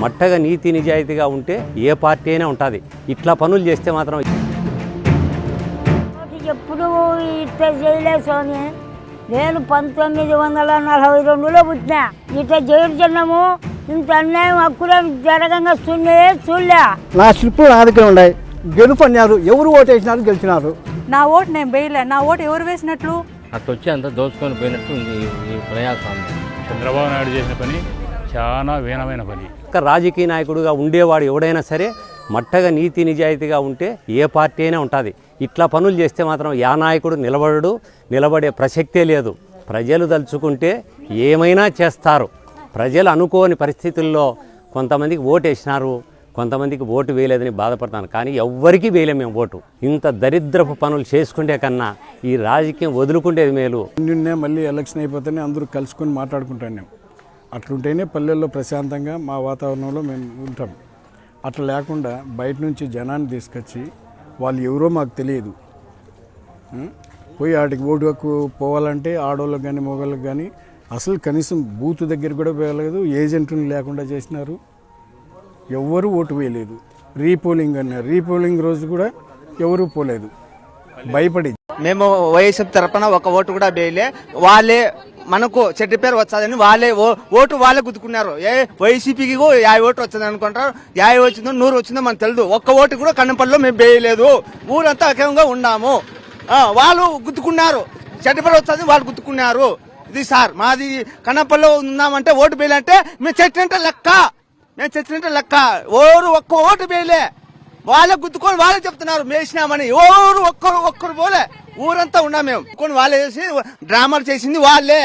మట్టగా నీతి నిజాయితీగా ఉంటే ఏ పార్టీ అయినా ఉంటుంది. ఇట్లా పనులు చేస్తే మాత్రం ఎప్పుడు ఇట్లా చేయలేదు స్వామి. నేను 1942లో పుట్టినా. ఇట్లా జైలు చిన్నము ఇంత అన్యాయం హక్కులు జరగంగా చూడలే. నా స్లిప్పులు నా దగ్గర ఉన్నాయి. గెలుపు అన్నారు, ఎవరు ఓటు వేసినారు గెలిచినారు. నా ఓటు నేను వేయలే. నా ఓటు ఎవరు వేసినట్లు? అట్లా వచ్చి అంతా దోచుకొని పోయినట్టు ఈ ప్రజాస్వామ్యం. చంద్రబాబు నాయుడు చేసిన పని చాలా వీణమైన పని. రాజకీయ నాయకుడిగా ఉండేవాడు ఎవడైనా సరే మట్టగా నీతి నిజాయితీగా ఉంటే ఏ పార్టీ అయినా ఉంటుంది. ఇట్లా పనులు చేస్తే మాత్రం యా నాయకుడు నిలబడే ప్రసక్తే లేదు. ప్రజలు తలుచుకుంటే ఏమైనా చేస్తారు. ప్రజలు అనుకోని పరిస్థితుల్లో కొంతమందికి ఓటు వేసినారు, కొంతమందికి ఓటు వేయలేదని బాధపడతాను. కానీ ఎవ్వరికీ వేయలేము మేము ఓటు. ఇంత దరిద్రపు పనులు చేసుకుంటే కన్నా ఈ రాజకీయం వదులుకుంటేది మేలు. నిన్నే మళ్ళీ ఎలక్షన్ అయిపోతేనే అందరూ కలుసుకొని మాట్లాడుకుంటాం. అట్లుంటేనే పల్లెల్లో ప్రశాంతంగా మా వాతావరణంలో మేము ఉంటాం. అట్లా లేకుండా బయట నుంచి జనాన్ని తీసుకొచ్చి వాళ్ళు ఎవరో మాకు తెలియదు పోయి వాటికి ఓటు హక్కు పోవాలంటే ఆడవాళ్ళకి కానీ మగవాళ్ళకి కానీ అసలు కనీసం బూత్ దగ్గర కూడా పోయలేదు. ఏజెంట్ని లేకుండా చేసినారు. ఎవరు ఓటు వేయలేదు. రీపోలింగ్ అన్నారు. రీపోలింగ్ రోజు కూడా ఎవరు పోలేదు భయపడి. మేము వైఎస్ఆర్ తరపున ఒక ఓటు కూడా వేయలే. వాళ్ళే మనకు చెడ్డ పేరు వచ్చాదని వాళ్ళే ఓటు వాళ్ళే గుద్దుకున్నారు. వైసీపీకి 50 ఓటు వచ్చింది అనుకుంటారు. 50 వచ్చిందో 100 వచ్చిందో మనకు తెలియదు. ఒక్క ఓటు కూడా కన్నపల్లిలో మేము వేయలేదు. ఊరంతా ఏకంగా ఉన్నాము. వాళ్ళు గుద్దుకున్నారు. చెడ్డ పేరు వచ్చాదని వాళ్ళు గుద్దుకున్నారు. ఇది సార్ మాది కన్నపల్లిలో ఉన్నామంటే ఓటు వేయాలంటే మేము చచ్చినట్టే లెక్క. ఒక్క ఓటు వేయలే. వాళ్ళే గుద్దుకొని వాళ్ళే చెప్తున్నారు మేసినామని. ఒక్కరు పోలే. ఊరంతా ఉన్నాం మేము. కొన్ని వాళ్ళే చేసి డ్రామాలు చేసింది వాళ్ళే,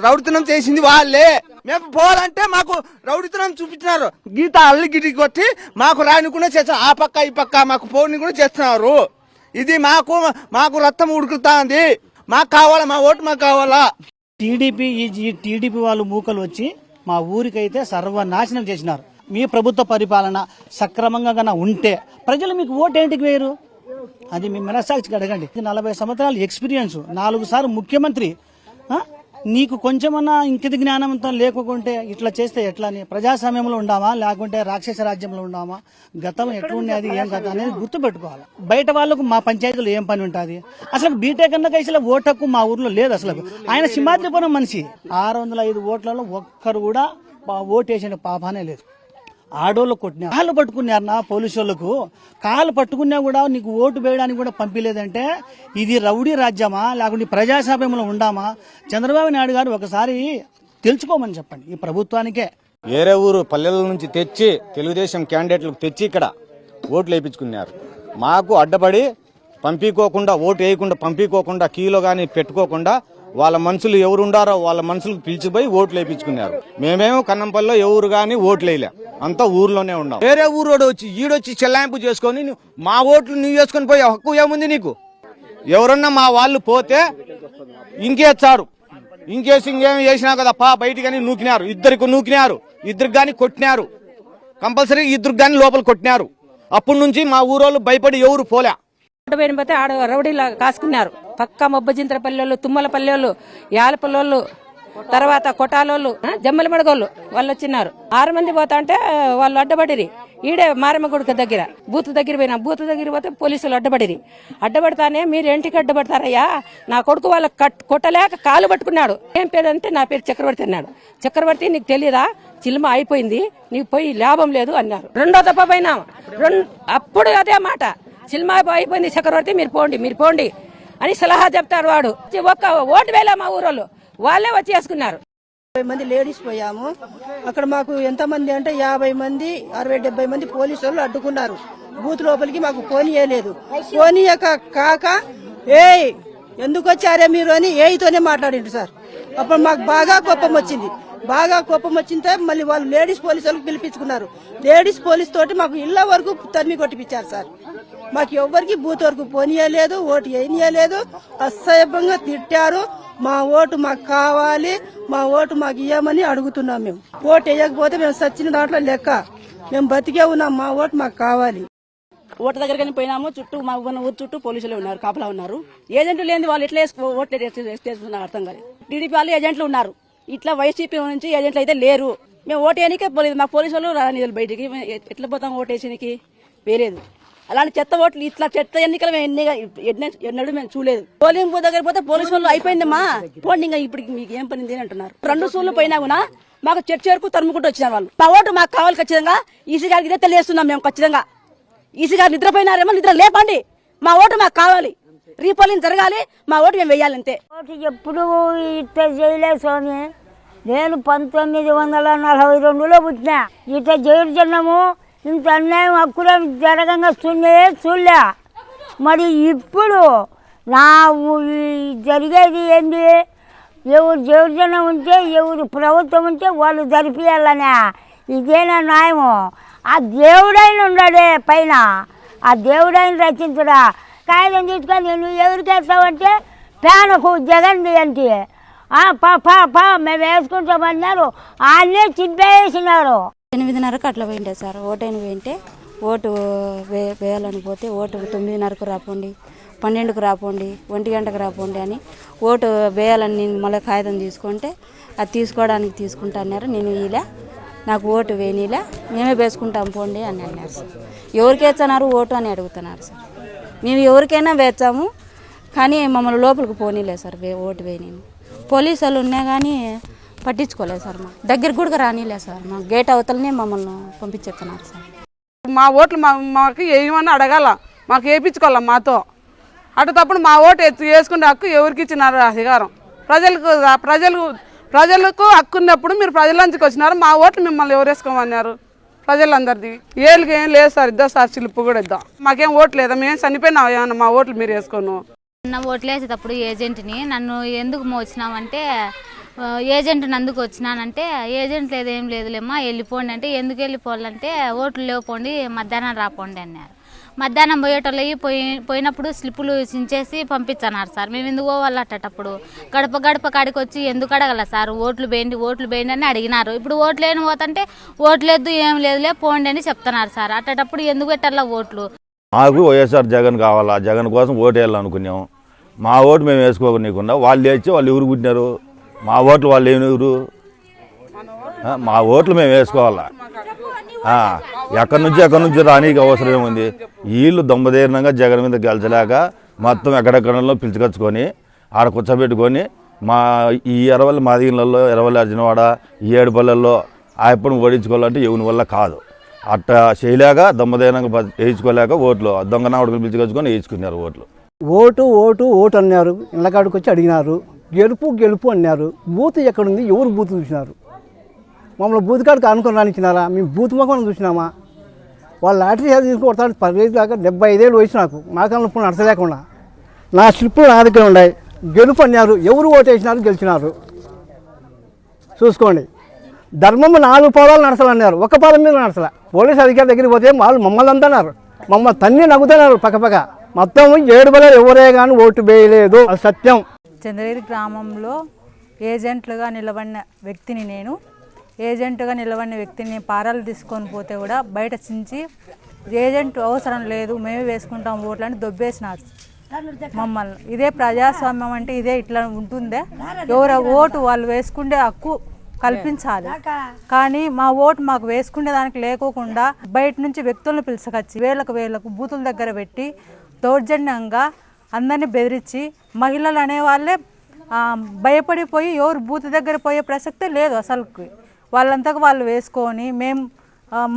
రౌడితనం చేసింది వాళ్ళే. మేము పోవాలంటే మాకు రౌడితనం చూపించినారు. గీత అల్లి గిటి కొట్టి మాకు రానికుండా చేస్తున్నారు. ఆ పక్క ఈ పక్క మాకు పోని కూడా చేస్తున్నారు. ఇది మాకు రక్తం ఉడుకుతుంది. మాకు కావాలా, మా ఓటు మాకు కావాలా. టీడీపీ వాళ్ళు మూకలు వచ్చి మా ఊరికైతే సర్వనాశనం చేసినారు. మీ ప్రభుత్వ పరిపాలన సక్రమంగా గన ఉంటే ప్రజలు మీకు ఓటు ఏంటికి వేయరు? అది మీ మనస్సాక్షికి అడగండి. 40 సంవత్సరాల ఎక్స్పీరియన్స్, 4 సార్లు ముఖ్యమంత్రి. నీకు కొంచెమన్నా ఇంకిత జ్ఞానంతో లేకుంటే ఇట్లా చేస్తే ఎట్లా? ప్రజాస్వామ్యంలో ఉండామా లేకుంటే రాక్షస రాజ్యంలో ఉండామా? గతం ఎట్లుండేది ఏం కథ అనేది గుర్తుపెట్టుకోవాలి. బయట వాళ్ళకు మా పంచాయతీలో ఏం పని ఉంటుంది? అసలు బీటెక్ అన్న కేసులో ఓటు హక్కు మా ఊర్లో లేదు. అసలు ఆయన సింహాద్రిపురం మనిషి. 605 ఓట్లలో ఒక్కరు కూడా ఓటు వేసిన పాపానే లేదు. ఆడోళ్ళు కొట్టినా, కాళ్ళు పట్టుకున్నారు. నా పోలీసు వాళ్ళకు కాళ్ళు పట్టుకున్నా కూడా నీకు ఓటు వేయడానికి కూడా పంపించలేదంటే ఇది రౌడీ రాజ్యమా లేకుంటే ప్రజాస్వామ్యంలో ఉండామా? చంద్రబాబు నాయుడు గారు ఒకసారి తెలుసుకోమని చెప్పండి ఈ ప్రభుత్వానికే. వేరే ఊరు పల్లెల నుంచి తెచ్చి తెలుగుదేశం క్యాండిడేట్లకు తెచ్చి ఇక్కడ ఓట్లు వేయించుకున్నారు. మాకు అడ్డపడి పంపించుకోకుండా, ఓటు వేయకుండా పంపించుకోకుండా, కీలో కానీ పెట్టుకోకుండా వాళ్ళ మనుషులు ఎవరు ఉండారో వాళ్ళ మనుషులకు పిలిచిపోయి ఓట్లు వేయించుకున్నారు. మేమేమో కన్నంపల్లిలో ఎవరు కానీ ఓట్లు వేయలే. అంతా ఊర్లోనే ఉన్నాం. వేరే ఊరోడు వచ్చి ఈడొచ్చి చెల్లాయింపు చేసుకొని మా ఓట్లు నువ్వు వేసుకొని పోయే హక్కు ఏముంది నీకు? ఎవరన్నా మా వాళ్ళు పోతే ఇంకేస్తారు. ఇంకేసి ఇంకేం చేసినా కదా బయటికి నూకినారు. ఇద్దరికి కానీ కొట్టినారు. కంపల్సరీ ఇద్దరికి కానీ లోపల కొట్టినారు. అప్పటి నుంచి మా ఊరోళ్ళు భయపడి ఎవరు పోలే. పోతే ఆడ రౌడీలా కాసుకున్నారు. పక్క మొబ్బజింతల పల్లెళ్ళు, తుమ్మల పల్లెళ్ళు, యాలపల్లోళ్ళు, తర్వాత కొటాలోళ్ళు, జమ్మల మడగోళ్ళు వాళ్ళు వచ్చినారు. 6 మంది పోతా అంటే వాళ్ళు అడ్డబడిరి. ఈడే మారమ్మ గుడికి దగ్గర బూత్ దగ్గర పోయినా. బూత్ దగ్గర పోతే పోలీసులు అడ్డబడితానే మీరు ఇంటికి అడ్డబడతారయ్యా? నా కొడుకు వాళ్ళ కొట్టలేక కాలు పట్టుకున్నాడు. ఏం పేరు అంటే నా పేరు చక్రవర్తి అన్నాడు. చక్రవర్తి నీకు తెలియదా? సినిమా అయిపోయింది, నీకు పోయి లాభం లేదు అన్నారు. 2వ దఫా పోయినా. అప్పుడు అదే మాట, సినిమా అయిపోయింది చక్రవర్తి, మీరు పోండి అని సలహా చెప్తారు. వాడు ఒక్క ఓటు వేలే మా ఊరోళ్ళు, వాళ్ళే వచ్చి వేసుకున్నారు. 50 మంది లేడీస్ పోయాము. అక్కడ మాకు ఎంతమంది అంటే 50 మంది, 60-70 మంది పోలీసు వాళ్ళు అడ్డుకున్నారు. బూత్ లోపలికి మాకు పోనీయలేదు. పోనీయక కాక ఎందుకు వచ్చారే మీరు అని ఏయితోనే మాట్లాడిండు సార్. అప్పుడు మాకు బాగా కోపం వచ్చింది. మళ్ళీ వాళ్ళు లేడీస్ పోలీసు వాళ్ళకి పిలిపించుకున్నారు. లేడీస్ పోలీస్ తోటి మాకు ఇళ్ల వరకు తరిమి కొట్టిపించారు సార్. మాకు ఎవ్వరికి బూత్ వరకు పోనీయలేదు, ఓటు వేయనీయలేదు. అసహ్యంగా తిట్టారు. మా ఓటు మాకు కావాలి, మా ఓటు మాకు ఇవ్వమని అడుగుతున్నాం. మేము ఓటు వేయకపోతే మేము సచ్చిన దాంట్లో లెక్క. మేము బతికే ఉన్నాం. మా ఓటు మాకు కావాలి. ఓటు దగ్గరకి పోయినాము. చుట్టూ మా ఊరు చుట్టూ పోలీసులు ఉన్నారు, కాపలా ఉన్నారు. ఏజెంట్లు లేని వాళ్ళు ఎట్లా ఓట్లు వేసుకున్నారు అర్థం కాదు. టీడీపీ వాళ్ళు ఏజెంట్లు ఉన్నారు. ఇట్లా వైసీపీ నుంచి ఏజెంట్లు అయితే లేరు. మేము ఓటు వేయనికే పోలేదు, మా పోలీసు వాళ్ళు రానివ్వలేదు బయటికి. ఎట్లా పోతాం ఓటు వేసేనికి? వేయలేదు. అలాంటి చెత్త ఓట్లు, ఇట్లా చెత్త ఎన్నికలు మేము ఎన్నడూ మేము చూడలేదు. పోలింగ్ బూత్ దగ్గర పోతే పోలీసు వాళ్ళు అయిపోయిందమ్మా పోండి, ఇంకా ఇప్పుడు మీకు ఏం పనింది అంటున్నారు. 2 సూళ్ళు పోయినా కూడా మాకు చెరుకు తరుముకుంటూ వచ్చినారు వాళ్ళు. మా ఓటు మాకు కావాలి ఖచ్చితంగా. ఈసీ గారికి ఇదే తెలియజేస్తున్నాం మేము ఖచ్చితంగా. ఈసీ గారు నిద్రపోయినారేమో, నిద్ర లేపండి. మా ఓటు మాకు కావాలి, రీపోలింగ్ జరగాలి, మా ఓటు మేము వేయాలంతే. ఓటు ఎప్పుడు ఇట్లా చేయలేదు స్వామి. నేను 1942లో పుట్టినా. ఇట్లా జైలు జనము ఇంత అన్యాయం హక్కులు జరగంగా చూడలే. మరి ఇప్పుడు నా జరిగేది ఏంది? ఎవరు జైలు ఉంటే, ఎవరు ప్రభుత్వం ఉంటే వాళ్ళు జరిపియాలనే. ఇదేనా న్యాయము? ఆ దేవుడైన ఉన్నాడే పైన, ఆ దేవుడైన రచించడా. కాగితం తీసుకొని నువ్వు ఎవరికి వేస్తావంటే ప్యానకు జగన్ది అంటే పా మేము వేసుకుంటామన్నారు. వాళ్ళే చింపేసినారు. 8:30కు అట్లా పోయిండే సార్. ఓటైన పోయింటే ఓటు వేయాలని పోతే ఓటు 9:30కు రాపోండి, 12కు రాపోండి, 1 గంటకు రాపోండి అని ఓటు వేయాలని నేను మళ్ళీ కాగితం తీసుకుంటే అది తీసుకోవడానికి తీసుకుంటా అన్నారు. నేను ఇలా నాకు ఓటు వేయనిలా, మేమే వేసుకుంటాం పోండి అని అన్నారు సార్. ఎవరికి వేస్తున్నారు ఓటు అని అడుగుతున్నారు సార్. మేము ఎవరికైనా వేస్తాము కానీ మమ్మల్ని లోపలికి పోనీలే సార్. ఓటు వేయని పోలీసు వాళ్ళు ఉన్నా కానీ పట్టించుకోలేదు సార్. మా దగ్గరికి కూడా రానిలే సార్. మా గేట్ అవతలనే మమ్మల్ని పంపించేస్తున్నారు సార్. మా ఓట్లు మాకు ఏమన్నా అడగాల, మాకు వేయించుకోవాలా మాతో. అటుతప్పుడు మా ఓటు వేసుకునే హక్కు ఎవరికి ఇచ్చినారు అధికారం? ప్రజలకు హక్కు ఉన్నప్పుడు మీరు ప్రజలందరికి వచ్చినారు. మా ఓట్లు మిమ్మల్ని ఎవరు వేసుకోమన్నారు? ప్రజలందరిది ఏళ్ళకి ఏం లేదు సార్. ఇద్దాం సార్, చిలుపు కూడా ఇద్దాం. మాకేం ఓట్లు లేదా, మేము చనిపోయినా ఏమన్నా మా ఓట్లు మీరు వేసుకోను. నా ఓట్లు వేసేటప్పుడు ఏజెంట్ని నన్ను ఎందుకు వచ్చినామంటే, ఏజెంట్ నందుకు వచ్చినానంటే ఏజెంట్ లేదేం లేదులేమ్మా వెళ్ళిపోండి అంటే, ఎందుకు వెళ్ళిపోవాలంటే ఓట్లు లేకపోండి మధ్యాహ్నం రాపోండి అన్నారు. మధ్యాహ్నం పోయేటోళ్ళు పోయినప్పుడు స్లిప్పులు చించేసి పంపించన్నారు సార్. మేము ఎందుకు పోవాలి అట్టేటప్పుడు? గడప కాడికి వచ్చి ఎందుకు అడగల సార్? ఓట్లు వేయండి అని అడిగినారు. ఇప్పుడు ఓట్లు లేని పోతుంటే ఓట్లు లేదు ఏం లేదులే పోండి అని చెప్తున్నారు సార్. అట్టేటప్పుడు ఎందుకు పెట్టాలా ఓట్లు? మాకు వైఎస్ఆర్ జగన్ కావాలా, జగన్ కోసం ఓటు వేయాలనుకున్నాం. మా ఓటు మేము వేసుకోకుండా వాళ్ళు వేసి వాళ్ళు ఎవరు పుట్టినారు? మా ఓట్లు వాళ్ళు ఎవరు? మా ఓట్లు మేము వేసుకోవాలా. ఎక్కడి నుంచి రానీకి అవసరం ఏముంది? వీళ్ళు దొంబదీర్ణంగా జగన్ మీద గెలిచలేక మొత్తం ఎక్కడెక్కడలో పిలుచుకొచ్చుకొని ఆడ కూర్చోబెట్టుకొని మా ఈ ఎరవల్లి మాదిగలలో, ఎరవల్లి అర్జునవాడ, ఈ ఏడుపల్లెల్లో ఆయప్పని ఓడించుకోవాలంటే ఎవరి వల్ల కాదు. అట్లా చేయలేక దొంబదీర్ణంగా వేయించుకోలేక ఓట్లు దొంగనాడుకుని పిలుచుకొచ్చుకొని వేయించుకున్నారు ఓట్లు. ఓటు అన్నారు. ఇళ్ళకాడికి వచ్చి అడిగినారు. గెలుపు అన్నారు. బూత్ ఎక్కడుంది? ఎవరు బూత్ చూసినారు? మమ్మల్ని బూత్ కాడికి అనుకుని రానిచ్చినారా? మేము బూత్ మొక్కను చూసినామా? వాళ్ళు లాటరీ తీసుకొడతాడు 10 దాకా 75 ఏళ్ళు వయసు నాకు. మాకన్నా ఇప్పుడు నడచలేకుండా నా స్లిప్పులు నా దగ్గర ఉన్నాయి. గెలుపు అన్నారు. ఎవరు ఓటు వేసినారు? గెలిచినారు. చూసుకోండి. ధర్మం 4 పాదాలు నడచాలన్నారు, 1 పాదం మీద నడచలే. పోలీసు అధికారి దగ్గరికి పోతే వాళ్ళు మమ్మల్ని అంటున్నారు, మమ్మల్ని తన్ని నవ్వుతున్నారు పక్కపక్క. మొత్తం 7 బలాలు ఎవరే కానీ ఓటు వేయలేదు. అది సత్యం. చంద్రగిరి గ్రామంలో ఏజెంట్లుగా నిలబడిన వ్యక్తిని నేను. ఏజెంట్గా నిలబడిన వ్యక్తిని పారాలు తీసుకొని పోతే కూడా బయట చించి ఏజెంట్ అవసరం లేదు మేమే వేసుకుంటాం ఓట్లు అని దొబ్బేసినారు మమ్మల్ని. ఇదే ప్రజాస్వామ్యం అంటే ఇదే ఇట్లా ఉంటుందే? ఎవరో ఓటు వాళ్ళు వేసుకునే హక్కు కల్పించాలి. కానీ మా ఓటు మాకు వేసుకునే దానికి లేకోకుండా బయట నుంచి వ్యక్తులను పిలుచుకొచ్చి వేలకు బూతుల దగ్గర పెట్టి దౌర్జన్యంగా అందరినీ బెదిరించి మహిళలు అనేవాళ్ళే భయపడిపోయి ఎవరు బూత్ దగ్గర పోయే ప్రసక్తే లేదు అసలుకి. వాళ్ళంతకు వాళ్ళు వేసుకొని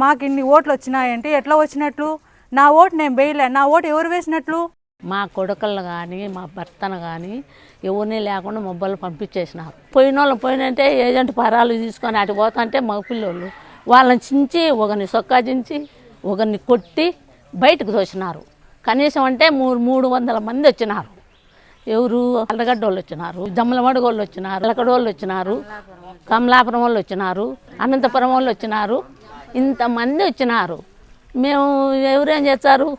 మాకు ఇన్ని ఓట్లు వచ్చినాయంటే ఎట్లా వచ్చినట్లు? నా ఓటు నేను వేయలే, నా ఓటు ఎవరు వేసినట్లు? మా కొడుకులను కానీ మా భర్తను కానీ ఎవరిని లేకుండా మొబైల్ పంపించేసినారు. పోయిన వాళ్ళు పోయినంటే ఏజెంట్ పరాలు తీసుకొని అటు పోతుంటే మగ పిల్లోళ్ళు వాళ్ళని చించి ఒకరిని సొక్కా చించి ఒకరిని కొట్టి బయటకు తోసినారు. కనీసం అంటే 300 మంది వచ్చినారు. ఎవరు? అల్లగడ్డ వాళ్ళు వచ్చినారు, జమ్మలమడుగు వాళ్ళు వచ్చినారు, అలకడ వాళ్ళు వచ్చినారు, కమలాపురం వాళ్ళు వచ్చినారు, అనంతపురం వాళ్ళు వచ్చినారు. ఇంతమంది వచ్చినారు. మేము ఎవరేం చేస్తారు?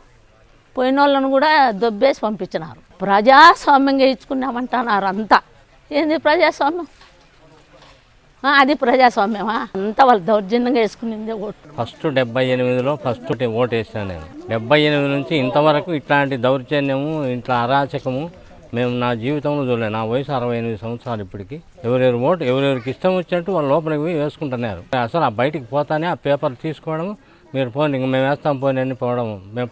పోయిన వాళ్ళను కూడా దొబ్బేసి పంపించినారు. ప్రజాస్వామ్యంగా ఇచ్చుకున్నామంటున్నారు అంతా. ఏంది ప్రజాస్వామ్యం? అది ప్రజాస్వామ్యమా? అంతా వాళ్ళు దౌర్జన్యంగా వేసుకునిందే ఓటు. ఫస్ట్ 78లో ఓటు వేసాను నేను. 78 నుంచి ఇంతవరకు ఇట్లాంటి దౌర్జన్యము, ఇట్లా అరాచకము మేము నా జీవితంలో చూడలేదు. నా వయసు 68 సంవత్సరాలు ఇప్పటికి. ఎవరెవరికి ఇష్టం వచ్చినట్టు వాళ్ళు లోపలికి పోయి వేసుకుంటున్నారు. అసలు ఆ బయటికి పోతానే ఆ పేపర్ తీసుకోవడం, మీరు పోనీ ఇంక మేము వేస్తాం పోనీ అని పోవడం. మేము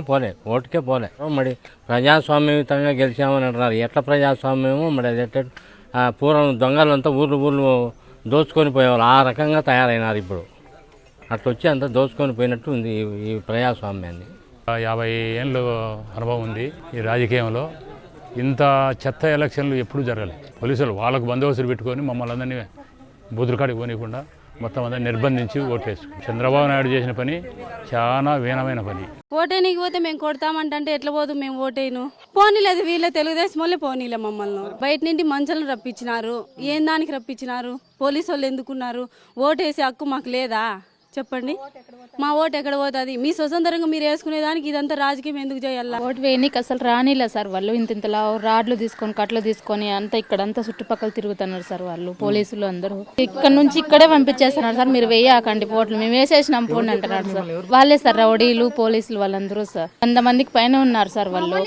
పోలే ఓటుకే పోలే. మరి ప్రజాస్వామ్యయుతంగా గెలిచామని అంటున్నారు. ఎట్లా ప్రజాస్వామ్యమో మరి అది ఎట్ట పూర్వం దొంగలంతా ఊర్లు దోచుకొని పోయేవాళ్ళు ఆ రకంగా తయారైనారు ఇప్పుడు. అట్లా వచ్చి అంతా దోచుకొని పోయినట్టు ఉంది ఈ ప్రజాస్వామ్యాన్ని. 50 ఏళ్ళు అనుభవం ఉంది ఈ రాజకీయంలో. ఇంత చెత్త ఎలక్షన్లు ఎప్పుడూ జరగలేదు. పోలీసులు వాళ్ళకు బందోబస్తులు పెట్టుకొని మమ్మల్ని అందరినీ బూతుల కాడికి పోనీయకుండా మొత్తం అందరినీ నిర్బంధించి ఓట్లేసుకుని చంద్రబాబు నాయుడు చేసిన పని చాలా వీణమైన పని. ఓటేనికి పోతే మేము కొడతామంటే ఎట్లా పోదు మేము ఓటేను పోనీలేదు. వీళ్ళ తెలుగుదేశం వాళ్ళే పోనీలే మమ్మల్ని. బయట నుండి మనుషులను రప్పించినారు. ఏం దానికి రప్పించినారు? పోలీసు వాళ్ళు ఎందుకున్నారు? ఓటేసే హక్కు మాకు లేదా చెప్పండి? మా ఓటు ఎక్కడ పోతుంది? మీ స్వతంత్రంగా మీరు వేసుకునేదానికి ఇదంతా రాజకీయం ఎందుకు చేయాలి? ఓటు వేయనీకి అసలు రానిలే సార్. వాళ్ళు ఇంతలా రాడ్లు తీసుకొని కట్లు తీసుకొని అంతా ఇక్కడంతా చుట్టుపక్కల తిరుగుతున్నారు సార్ వాళ్ళు. పోలీసులు అందరూ ఇక్కడ నుంచి ఇక్కడే పంపించేస్తున్నారు సార్. మీరు వేయకండి ఓట్లు, మేము వేసేసినాం పోండి అంటున్నారు సార్. వాళ్ళే సార్ రౌడీలు పోలీసులు వాళ్ళందరూ సార్. 100 మందికి పైన ఉన్నారు సార్ వాళ్ళు.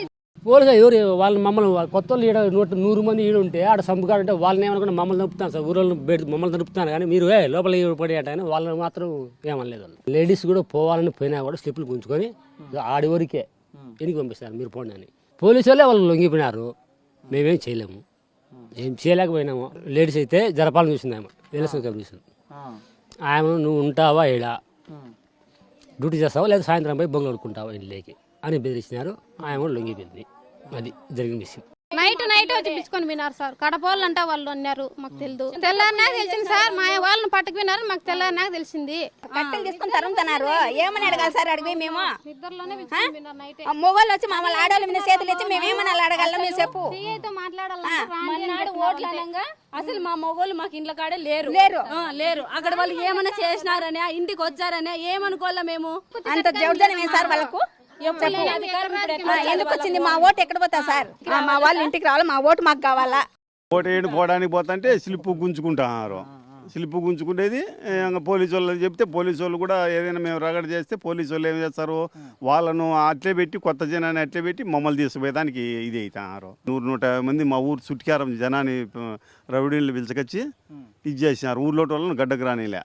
పోలీసు ఎవరు వాళ్ళు మమ్మల్ని కొత్త వాళ్ళు 100 మంది ఈడు ఉంటే ఆడ సంపుకాడంటే వాళ్ళని ఏమనుకుంటే మమ్మల్ని నడుపుతాను సార్. ఊరోళ్ళు మమ్మల్ని నడుపుతాను కానీ మీరు లోపల పడేట అని వాళ్ళని మాత్రం ఏమనలేదు. లేడీస్ కూడా పోవాలని పోయినా కూడా స్లిప్లు గుంజుకొని ఆడి వరకే ఎనికి పంపిస్తారు మీరు పోండి అని. పోలీసు వాళ్ళే వాళ్ళు లొంగిపోయినారు. మేమేం చేయలేము, ఏం చేయలేకపోయినాము. లేడీస్ అయితే జరపాలని చూసింది ఆమె ఎలక్షన్ కమిషన్. ఆమె నువ్వు ఉంటావా ఈడ డ్యూటీ చేస్తావా లేదా సాయంత్రం పోయి బొంగ కొడుకుంటావా ఇంట్లోకి అని బెదిరించినారు. ఆమె లొంగిపోయింది. అది జరిగిన విషయం. నైట్ వచ్చి పిలుచుకొని విన్నారు సార్. కడపోళ్ళు అంటా వాళ్ళు అన్నారు. మాకు తెలియదు. తెల్లారినాక తెలిసింది సార్. మా వాళ్ళని పట్టుకు విన్నారు. మాకు తెల్లారినాక తెలిసింది. కట్టెలు తీసుకొని తరుముతున్నారు. ఏమని అడగాలి సార్? అడిగి మేము మొగోళ్ళు వచ్చి మమ్మల్ని ఆడవాళ్ళ మీద చేతులు ఇచ్చి మేము ఏమని అడగాలి? మీరు చెప్పు. మన్నాడు ఓట్లు అనగా అసలు మా మొగోళ్ళు మాకు ఇంట్లో కాడే లేరు. అక్కడ వాళ్ళు ఏమైనా చేసినారనే ఇంటికి వచ్చారనే ఏమనుకోవాలా మేము? అంత జౌర్జన్యమే సార్ వాళ్ళకు. ఎందుకు వచ్చింది? మా ఓటు ఎక్కడ పోతా సార్? మా వాళ్ళు ఇంటికి రావాలి. మా ఓటు మాకు కావాలా? ఓటు వేయడం పోవడానికి పోతుంటే స్లిప్ గుంజుకుంటున్నారు. స్లిప్ గుంజుకునేది పోలీసు వాళ్ళు చెప్తే పోలీసు వాళ్ళు కూడా ఏదైనా మేము రగడ చేస్తే పోలీసు వాళ్ళు ఏం చేస్తారు? వాళ్ళను అట్లే పెట్టి కొత్త జనాన్ని అట్లే పెట్టి మమ్మల్ని తీసుకుపోయేదానికి ఇది అవుతున్నారు. 100-150 మంది మా ఊరు చుట్టుకారం జనాన్ని రౌడీలు పిలుచుకొచ్చి ఇది చేసినారు. ఊర్లో వాళ్ళని గడ్డకు రానిలే,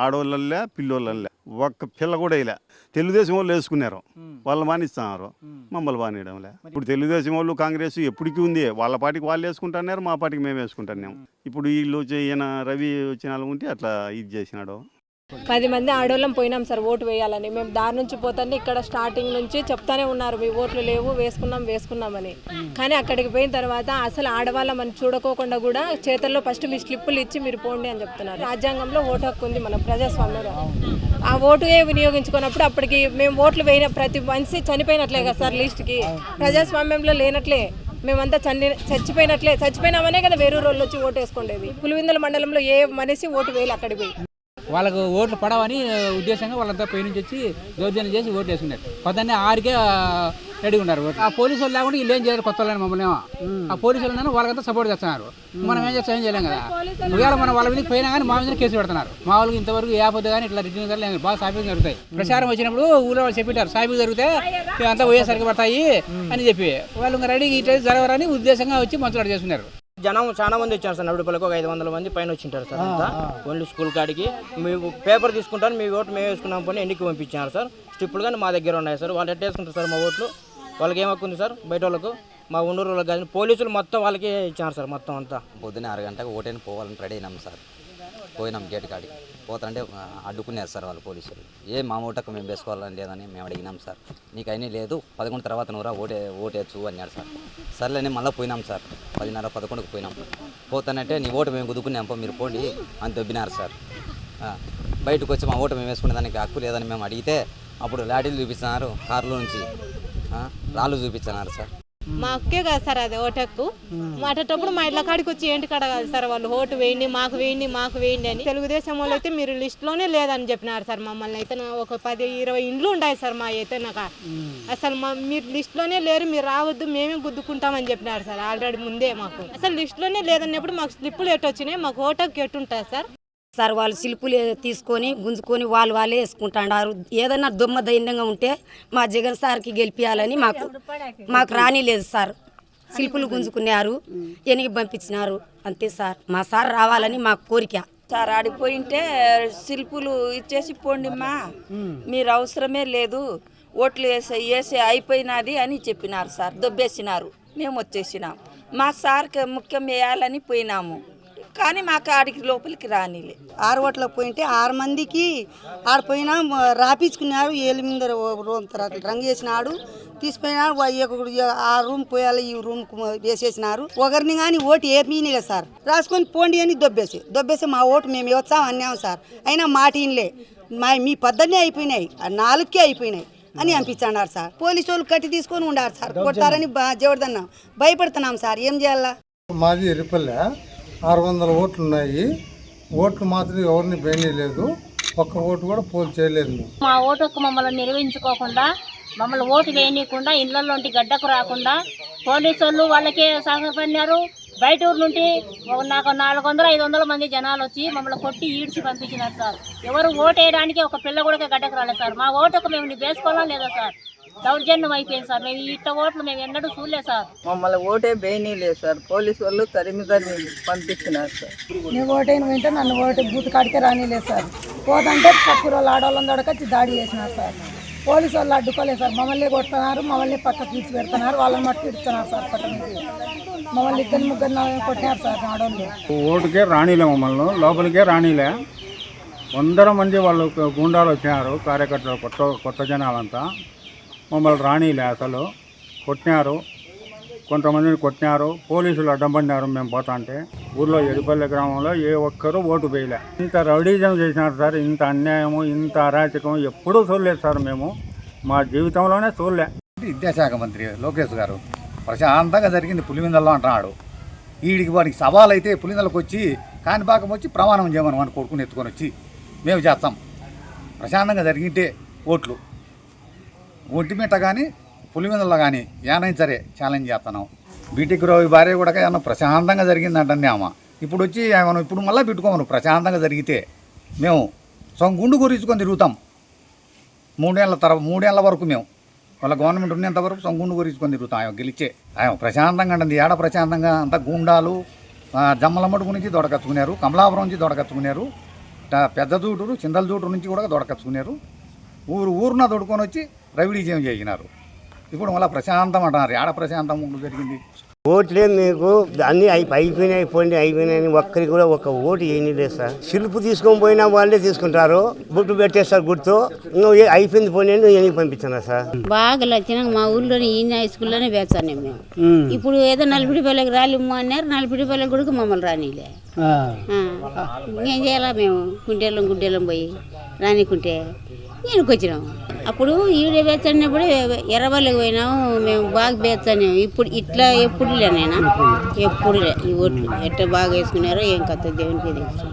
ఆడవాళ్ళే పిల్లోళ్ళే, ఒక్క పిల్ల కూడా ఇలా. తెలుగుదేశం వాళ్ళు వేసుకున్నారు, వాళ్ళు మానిస్తున్నారు, మమ్మల్ని బానియడంలే. ఇప్పుడు తెలుగుదేశం వాళ్ళు కాంగ్రెస్ ఎప్పటికీ ఉంది. వాళ్ళ పార్టీకి వాళ్ళు వేసుకుంటున్నారు, మా పార్టీకి మేము వేసుకుంటున్నాం. ఇప్పుడు వీళ్ళు ఈయన రవి వచ్చిన ఉంటే అట్లా ఇది చేసినాడు. 10 మంది ఆడవాళ్ళం పోయినాం సార్ ఓటు వేయాలని. మేము దారి నుంచి పోతానే ఇక్కడ స్టార్టింగ్ నుంచి చెప్తానే ఉన్నారు మీ ఓట్లు లేవు, వేసుకున్నామని. కానీ అక్కడికి పోయిన తర్వాత అసలు ఆడవాళ్ళమని చూడకోకుండా కూడా చేతుల్లో ఫస్ట్ మీ స్లిప్పులు ఇచ్చి మీరు పోండి అని చెప్తున్నారు. రాజ్యాంగంలో ఓటు హక్కు ఉంది మన ప్రజాస్వామ్యంలో. ఆ ఓటుగా వినియోగించుకున్నప్పుడు అప్పటికి మేము ఓట్లు వేయిన ప్రతి మనిషి చనిపోయినట్లే కదా సార్ లిస్ట్కి. ప్రజాస్వామ్యంలో లేనట్లే, మేమంతా చచ్చిపోయినామనే కదా వేరే రోజులు వచ్చి ఓటు వేసుకోండేది. పులివెందుల మండలంలో ఏ మనిషి ఓటు వేయాలి అక్కడికి పోయి. వాళ్ళకు ఓట్లు పడవని ఉద్దేశంగా వాళ్ళంతా పై నుంచి వచ్చి దౌర్జన్యం చేసి ఓట్లు వేసుకున్నారు. పొద్దున్నే 6కే రెడీ ఉన్నారు. ఆ పోలీసు వాళ్ళు లేకుండా వీళ్ళు ఏం చేయాలి? కొత్త వాళ్ళని మమ్మల్ని ఆ పోలీసు వాళ్ళు వాళ్ళకంతా సపోర్ట్ చేస్తున్నారు. మనం ఏం చేస్తాం? ఏం చేయలేం కదా. ఒకవేళ మనం వాళ్ళ మీద పోయినా కానీ మా మీద కేసు పెడుతున్నారు. మా వాళ్ళకి ఇంతవరకు ఏపొద్దు కానీ ఇట్లా రిటర్న్ కానీ బాగా సాఫీగా జరుగుతాయి. ప్రచారం వచ్చినప్పుడు ఊళ్ళో వాళ్ళు చెప్పిటారు సాఫీగా జరిగితే అంతా పోయేసరికి పడతాయి అని చెప్పి వాళ్ళు ఇంకా రెడీ ఇట్లా జరగరని ఉద్దేశంగా వచ్చి మంచులాడు చేసుకున్నారు. జనం చాలా మంది వచ్చారు సార్. నడుపులకు ఒక 500 మంది పైన వచ్చింటారు సార్. అంతా ఓన్లీ స్కూల్ కాడికి మేము పేపర్ తీసుకుంటారు, మీ ఓటు మేము వేసుకున్నాం పోనీ ఎన్నిక పంపించారు సార్. స్టిప్పులు కానీ మా దగ్గర ఉన్నాయి సార్. వాళ్ళు ఎట్లా వేసుకుంటారు సార్ మా ఓట్లు? వాళ్ళకి ఏం హక్కు ఉంది సార్? బయట వాళ్ళకు మా ఉండూరు వాళ్ళకి కానీ పోలీసులు మొత్తం వాళ్ళకే ఇచ్చారు సార్. మొత్తం అంతా పొద్దున్నే 6 గంటలకు ఓటైనా పోవాలని రెడీ అయినాం సార్. పోయినాం గేట్ కాడికి. పోతారంటే అడ్డుకున్నారు సార్ వాళ్ళు పోలీసులు. మా ఓటకు మేము వేసుకోవాలని లేదని మేము అడిగినాం సార్. నీకు అయినా లేదు 11 తర్వాత నువ్వురా ఓటేచ్చు అన్నాడు సార్. సర్లేని మళ్ళీ పోయినాం సార్. 10:30-11కు పోయినాం. పోతానంటే నీ ఓటు మేము కుదుకున్నాం మీరు పోండి అని దొబ్బినారు సార్. బయటకు వచ్చి మా ఓటు మేము వేసుకునే దానికి హక్కు లేదని మేము అడిగితే అప్పుడు లాఠీలు చూపిస్తున్నారు, కారులో నుంచి రాళ్ళు చూపించినారు సార్. మా అక్కే కదా సార్ అది ఓటక్కు. మాటేటప్పుడు మా ఇళ్ళ కాడికి వచ్చి ఏంటి కాడ కాదు సార్ వాళ్ళు ఓటు వేయండి మాకు వేయండి అని. తెలుగుదేశం వాళ్ళు అయితే మీరు లిస్టులోనే లేదని చెప్పినారు సార్. మమ్మల్ని అయితే ఒక 10-20 ఇండ్లు ఉన్నాయి సార్ మా అయితే. నాకు అసలు మీరు లిస్టులోనే లేరు, మీరు రావద్దు, మేమే గుద్దుకుంటామని చెప్పినారు సార్ ఆల్రెడీ ముందే. మాకు అసలు లిస్టులోనే లేదన్నప్పుడు మాకు స్లిప్పులు ఎట్టొచ్చినాయి, మాకు ఓటక్కు ఎట్టుంటుంది సార్? సార్ వాళ్ళు శిల్పులు తీసుకొని గుంజుకొని వాళ్ళే వేసుకుంటున్నారు. ఏదన్నా దుమ్మ ధైర్యంగా ఉంటే మా జగన్ సార్కి గెలిపించాలని మాకు రానిలేదు సార్. శిల్పులు గుంజుకున్నారు, ఎనికి పంపించినారు. అంతే సార్. మా సార్ రావాలని మా కోరిక. సార్ ఆడిపోయింటే శిల్పులు ఇచ్చేసి పోండిమ్మా, మీరు అవసరమే లేదు, ఓట్లు వేసి అయిపోయినది అని చెప్పినారు సార్. దొబ్బేసినారు, మేము వచ్చేసినాం. మా సార్కి ముఖ్యం వేయాలని పోయినాము, కానీ మాకు ఆడికి లోపలికి రానిలే. 6 ఓట్లకు పోయింటే 6 మందికి ఆడిపోయినా రాపించుకున్నారు. ఏళ్ళ మీద రంగు వేసినాడు, తీసిపోయినాడు. ఆ రూమ్ పోయాలి, ఈ రూమ్ వేసేసినారు. ఒకరిని కానీ ఓటు ఏమీనిలే సార్. రాసుకొని పోండి అని దొబ్బేసి మా ఓటు మేము వచ్చాం అన్నాం సార్. అయినా మాటిన్లే, మీ పద్ధతినే అయిపోయినాయి, 4కే అయిపోయినాయి అని అనిపించన్నారు సార్. పోలీసు వాళ్ళు కట్టి తీసుకొని ఉండారు సార్. కొట్టారని జవడదన్నాం, భయపడుతున్నాం సార్. ఏం చేయాలా? మాది ఎర్రిపల్లె, 600 ఓట్లు ఉన్నాయి. ఓట్లు మాత్రం ఎవరిని బెయ్యలేదు, ఒక్క ఓటు కూడా పోల్ చేయలేదు. మా ఓటుకు మమ్మల్ని నిర్వహించుకోకుండా, మమ్మల్ని ఓటు వేయనీయకుండా, ఇళ్లలోంటి గడ్డకు రాకుండా పోలీసు వాళ్ళు వాళ్ళకే సహకరించారు. బయట ఊరు నుండి నాకు 400-500 మంది జనాలు వచ్చి మమ్మల్ని కొట్టి ఈడ్చి పంపించినారు సార్. ఎవరు ఓటు వేయడానికి ఒక పిల్ల కూడా గడ్డకు రాలేదు సార్. మా ఓటుకు మేము వేసుకోవాలా లేదా సార్? దౌర్జన్యం అయిపోయింది సార్. మేము ఇట్ట ఓట్లు మేము ఎన్నడూ చూడలేదు సార్. మమ్మల్ని ఓటే వేయనీయలేదు సార్. పోలీసు వాళ్ళు తరిమి పంపించినారు సార్. నేను ఓటైన వెంటే నన్ను ఓటు బూత్ కాడికే రానిలేదు సార్. పోదంటే పక్కన వాళ్ళు ఆడవాళ్ళని దొడకొచ్చి దాడి చేసినారు సార్. పోలీసు వాళ్ళు అడ్డుకోలేదు సార్. మమ్మల్ని కొడుతున్నారు, మమ్మల్ని పక్కకి ఇచ్చి పెడుతున్నారు, వాళ్ళని మట్టుకు ఇడుతున్నారు సార్. పట్టణకి మమ్మల్ని 2-3 కొట్టినారు సార్ ఆడవాళ్ళు. ఓటుకే రానిలే, మమ్మల్ని లోపలికే రానిలే. 100 మంది వాళ్ళు గుండాలు వచ్చినారు, కార్యకర్తలు, కొత్త జనాలంతా. మమ్మల్ని రానిలే, అసలు కొట్టినారు, కొంతమందిని కొట్టినారు. పోలీసులు అడ్డం పడినారు మేము పోతా అంటే. ఊర్లో ఎడిపల్లె గ్రామంలో ఏ ఒక్కరూ ఓటు వేయలే. ఇంత రౌడీజం చేసినారు సార్. ఇంత అన్యాయము, ఇంత అరాచకం ఎప్పుడూ చూడలేదు సార్. మేము మా జీవితంలోనే చూడలే. విద్యాశాఖ మంత్రి లోకేష్ గారు ప్రశాంతంగా జరిగింది పులివెందులలో అంటున్నాడు. వీడికి వాడికి సవాలు అయితే పులివెందులకు వచ్చి కాణిపాకం వచ్చి ప్రమాణం చేయమని మన కొడుకుని ఎత్తుకొని వచ్చి మేము చేస్తాం. ప్రశాంతంగా జరిగింటే ఓట్లు ఒంటిమిట్ట కానీ పులివెందులలో కానీ ఏనైనా సరే ఛాలెంజ్ చేస్తున్నాం. బీటెక్ రావు భార్య కూడా ఏమన్నా ప్రశాంతంగా జరిగిందంటే అమ్మ ఇప్పుడు వచ్చి ఏమన్నా ఇప్పుడు మళ్ళీ పెట్టుకోమను. ప్రశాంతంగా జరిగితే మేము గుండు గురించుకొని తిరుగుతాం. 3 ఏళ్ళ వరకు మేము వాళ్ళ గవర్నమెంట్ ఉన్నంత వరకు గుండు గురించుకొని తిరుగుతాం. ఆయన గెలిచే ఆయన ప్రశాంతంగా అండి. ఏడ ప్రశాంతంగా అంతా గుండాలు జమ్మలమడుగు నుంచి దొడకచ్చుకున్నారు, కమలాపురం నుంచి దొడకచ్చుకున్నారు, పెద్ద జూటూరు చింతల జూటూరు నుంచి కూడా దొడకచ్చుకున్నారు. ఊరున దొడుకొని వచ్చి రవిడీజం చేసినారు. ఇప్పుడు మళ్ళీ ప్రశాంతం అంటున్నారు. ఏడ ప్రశాంతం జరిగింది? ఓట్లే మీకు అన్నీ అయిపోయినాయని ఒక్కరికి కూడా ఒక ఓటు వేయలేదు సార్. శిల్పు తీసుకొని పోయినా వాళ్ళే తీసుకుంటారు, బుట్టు పెట్టేస్తారు గుర్తు. నువ్వు అయిపోయింది పోనీ ఎనికి పంపించాను సార్. బాగా వచ్చినాక మా ఊళ్ళోని ఈ హై స్కూల్లోనే వేస్తాను మేము. ఇప్పుడు ఏదో 40 పల్లెకి రాలిమ్మ అన్నారు, 40 పల్లె కూడా మమ్మల్ని రానిలే. ఇంకేం చేయాలా? మేము గుండెలం పోయి రానికుంటే నేను వచ్చినాము. అప్పుడు ఈడే వేచన్నప్పుడు ఎర్రబల్లెకి పోయినాము, మేము బాగా వేచాను. ఇప్పుడు ఇట్లా ఎప్పుడులే, ఈ ఓట్లు ఎట్లా బాగా వేసుకున్నారో ఏం కథ దేవునికి తెలుసు.